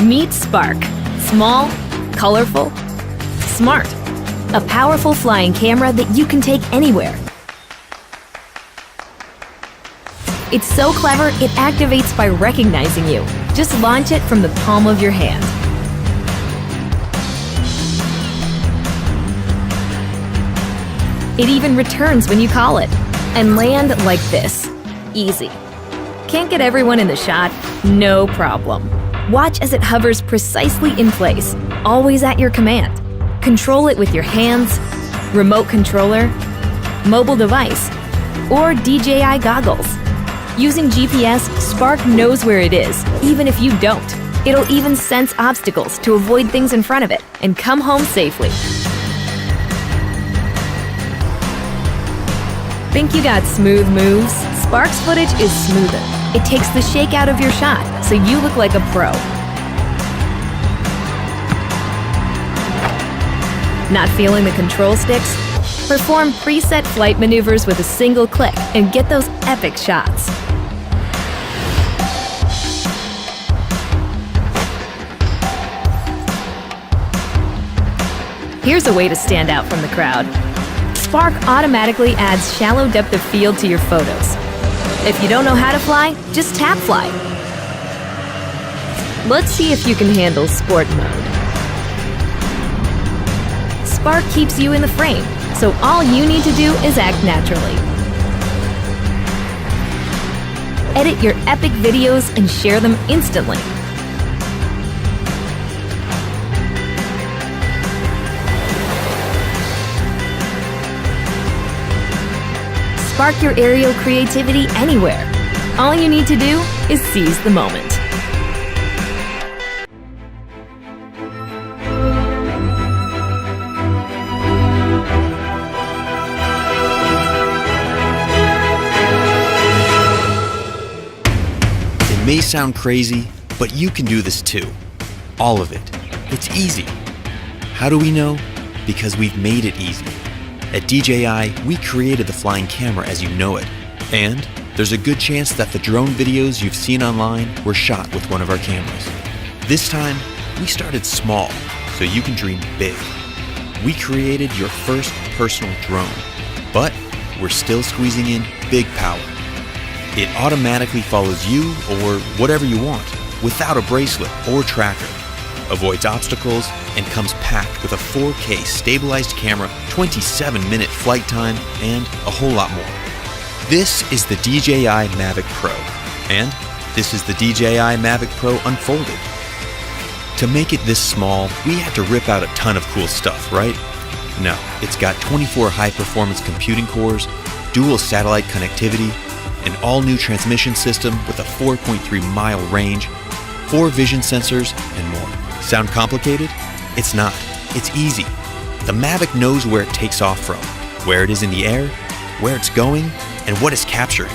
Meet Spark. Small, colorful, smart. A powerful flying camera that you can take anywhere. It's so clever, it activates by recognizing you. Just launch it from the palm of your hand. It even returns when you call it. And land like this. Easy. Can't get everyone in the shot? No problem. Watch as it hovers precisely in place, always at your command. Control it with your hands, remote controller, mobile device, or DJI goggles. Using GPS, Spark knows where it is, even if you don't. It'll even sense obstacles to avoid things in front of it and come home safely. Think you got smooth moves? Spark's footage is smoother. It takes the shake out of your shot, so you look like a pro. Not feeling the control sticks? Perform preset flight maneuvers with a single click and get those epic shots. Here's a way to stand out from the crowd. Spark automatically adds shallow depth of field to your photos. If you don't know how to fly, just tap fly. Let's see if you can handle sport mode. Spark keeps you in the frame, so all you need to do is act naturally. Edit your epic videos and share them instantly. Spark your aerial creativity anywhere. All you need to do is seize the moment. It may sound crazy, but you can do this too. All of it. It's easy. How do we know? Because we've made it easy. At DJI, we created the flying camera as you know it. And there's a good chance that the drone videos you've seen online were shot with one of our cameras. This time, we started small, so you can dream big. We created your first personal drone, but we're still squeezing in big power. It automatically follows you or whatever you want, without a bracelet or tracker, avoids obstacles, and comes packed with a 4K stabilized camera, 27-minute flight time, and a whole lot more. This is the DJI Mavic Pro, and this is the DJI Mavic Pro Unfolded. To make it this small, we had to rip out a ton of cool stuff, right? No, it's got 24 high-performance computing cores, dual satellite connectivity, an all-new transmission system with a 4.3-mile range, 4 vision sensors, and more. Sound complicated? It's not. It's easy. The Mavic knows where it takes off from, where it is in the air, where it's going, and what it's capturing.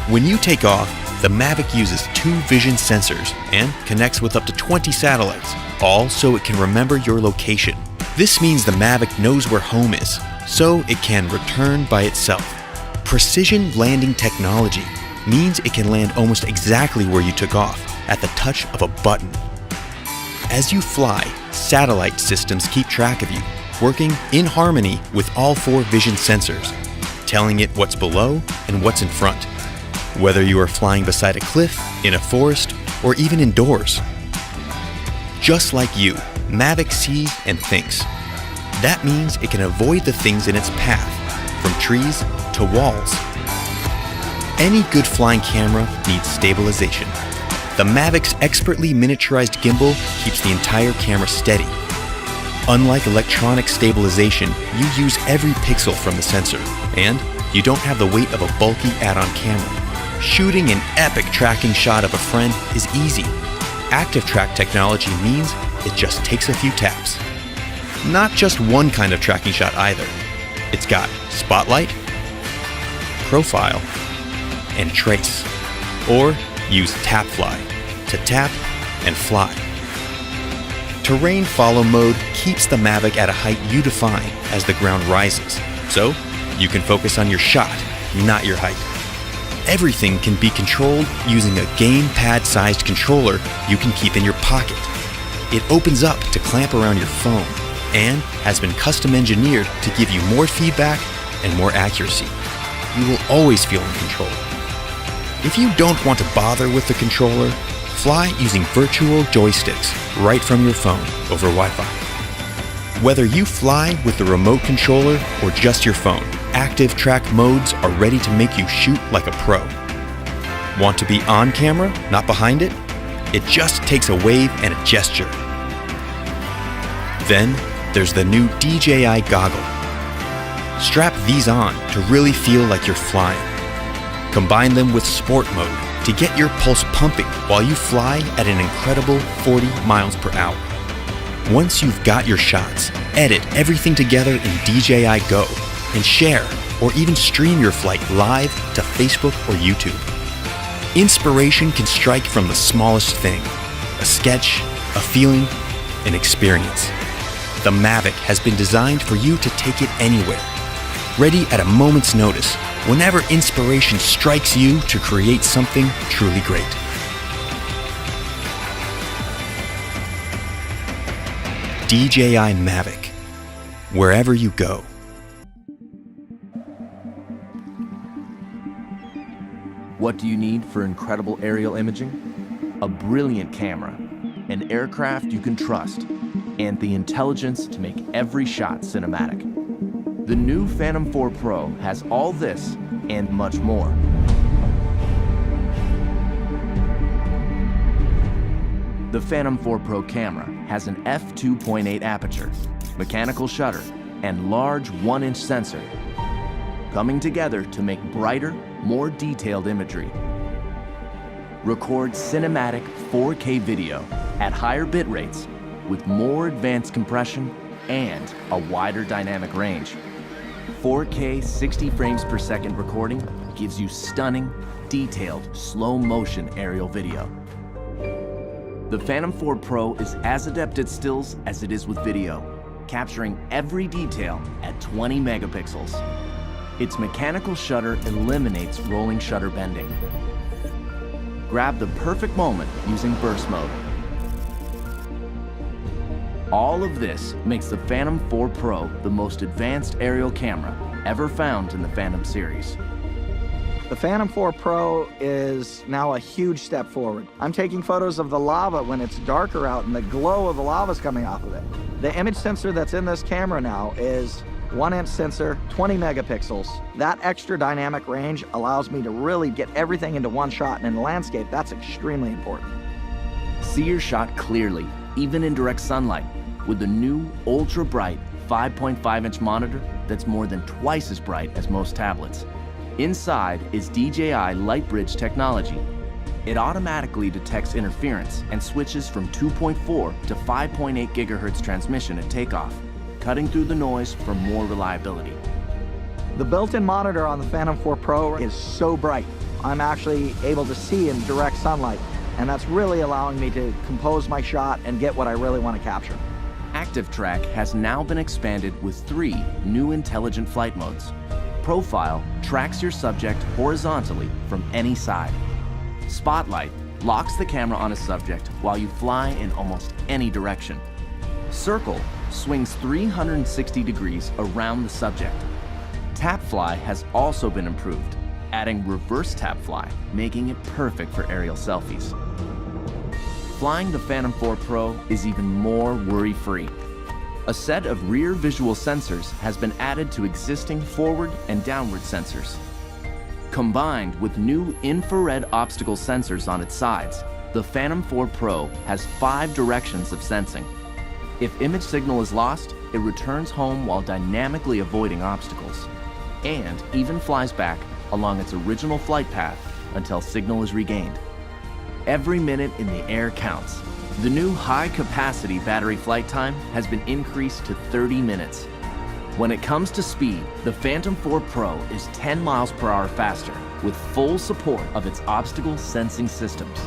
When you take off, the Mavic uses 2 vision sensors and connects with up to 20 satellites, all so it can remember your location. This means the Mavic knows where home is, so it can return by itself. Precision landing technology means it can land almost exactly where you took off, at the touch of a button. As you fly, satellite systems keep track of you, working in harmony with all 4 vision sensors, telling it what's below and what's in front, whether you are flying beside a cliff, in a forest, or even indoors. Just like you, Mavic sees and thinks. That means it can avoid the things in its path, from trees to walls. Any good flying camera needs stabilization. The Mavic's expertly miniaturized gimbal keeps the entire camera steady. Unlike electronic stabilization, you use every pixel from the sensor, and you don't have the weight of a bulky add-on camera. Shooting an epic tracking shot of a friend is easy. Active track technology means it just takes a few taps. Not just one kind of tracking shot either. It's got spotlight, profile, and trace. Or use tap fly to tap and fly. Terrain follow mode keeps the Mavic at a height you define as the ground rises, so you can focus on your shot, not your height. Everything can be controlled using a gamepad-sized controller you can keep in your pocket. It opens up to clamp around your phone and has been custom engineered to give you more feedback and more accuracy. You will always feel in control. If you don't want to bother with the controller, fly using virtual joysticks right from your phone over Wi-Fi. Whether you fly with the remote controller or just your phone, active track modes are ready to make you shoot like a pro. Want to be on camera, not behind it? It just takes a wave and a gesture. Then there's the new DJI goggle. Strap these on to really feel like you're flying. Combine them with sport mode to get your pulse pumping while you fly at an incredible 40 miles per hour. Once you've got your shots, edit everything together in DJI Go and share or even stream your flight live to Facebook or YouTube. Inspiration can strike from the smallest thing: a sketch, a feeling, an experience. The Mavic has been designed for you to take it anywhere, ready at a moment's notice, whenever inspiration strikes you to create something truly great. DJI Mavic, wherever you go. What do you need for incredible aerial imaging? A brilliant camera, an aircraft you can trust, and the intelligence to make every shot cinematic. The new Phantom 4 Pro has all this and much more. The Phantom 4 Pro camera has an f2.8 aperture, mechanical shutter, and large 1-inch sensor, coming together to make brighter, more detailed imagery. Record cinematic 4K video at higher bit rates with more advanced compression and a wider dynamic range. 4K 60 frames per second recording gives you stunning, detailed, slow-motion aerial video. The Phantom 4 Pro is as adept at stills as it is with video, capturing every detail at 20 megapixels. Its mechanical shutter eliminates rolling shutter bending. Grab the perfect moment using burst mode. All of this makes the Phantom 4 Pro the most advanced aerial camera ever found in the Phantom series. The Phantom 4 Pro is now a huge step forward. I'm taking photos of the lava when it's darker out and the glow of the lava is coming off of it. The image sensor that's in this camera now is 1-inch sensor, 20 megapixels. That extra dynamic range allows me to really get everything into one shot, and in the landscape, that's extremely important. See your shot clearly, even in direct sunlight, with the new ultra-bright 5.5-inch monitor that's more than twice as bright as most tablets. Inside is DJI LightBridge technology. It automatically detects interference and switches from 2.4 to 5.8 gigahertz transmission at takeoff, cutting through the noise for more reliability. The built-in monitor on the Phantom 4 Pro is so bright. I'm actually able to see in direct sunlight, and that's really allowing me to compose my shot and get what I really want to capture. ActiveTrack has now been expanded with 3 new intelligent flight modes. Profile tracks your subject horizontally from any side. Spotlight locks the camera on a subject while you fly in almost any direction. Circle swings 360 degrees around the subject. TapFly has also been improved, adding reverse TapFly, making it perfect for aerial selfies. Flying the Phantom 4 Pro is even more worry-free. A set of rear visual sensors has been added to existing forward and downward sensors. Combined with new infrared obstacle sensors on its sides, the Phantom 4 Pro has 5 directions of sensing. If image signal is lost, it returns home while dynamically avoiding obstacles, and even flies back along its original flight path until signal is regained. Every minute in the air counts. The new high-capacity battery flight time has been increased to 30 minutes. When it comes to speed, the Phantom 4 Pro is 10 miles per hour faster with full support of its obstacle sensing systems.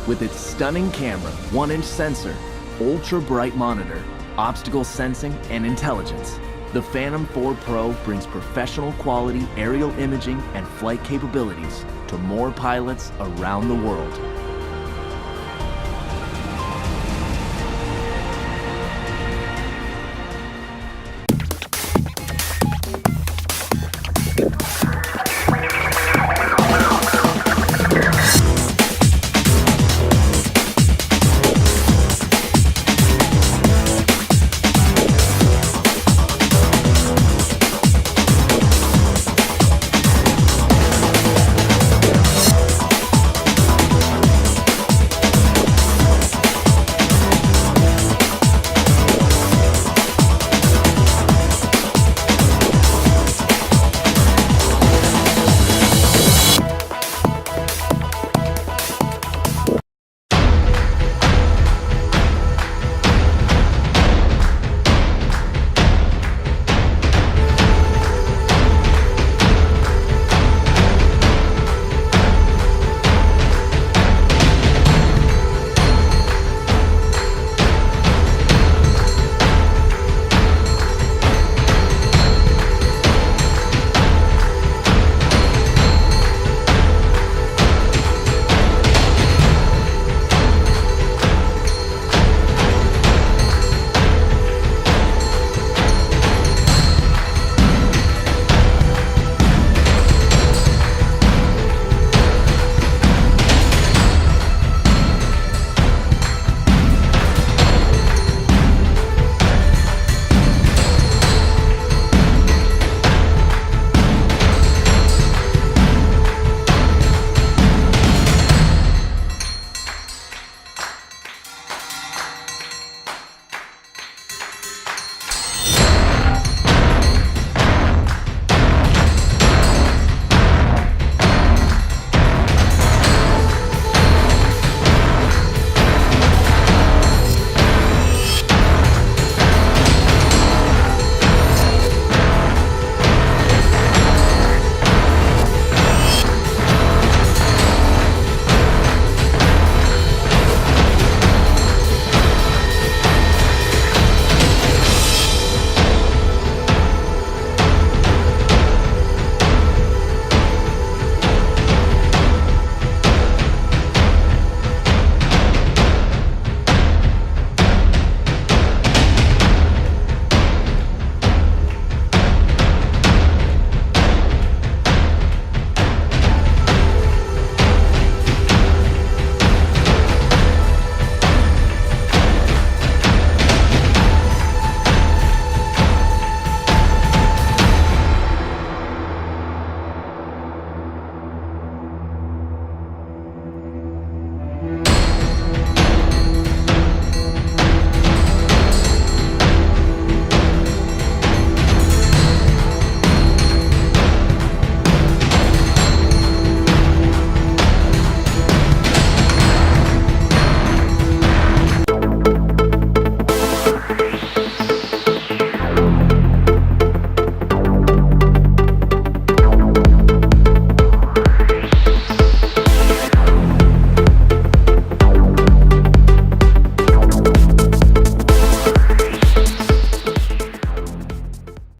With its stunning camera, 1-inch sensor, ultra-bright monitor, obstacle sensing, and intelligence, The Phantom 4 Pro brings professional quality aerial imaging and flight capabilities to more pilots around the world.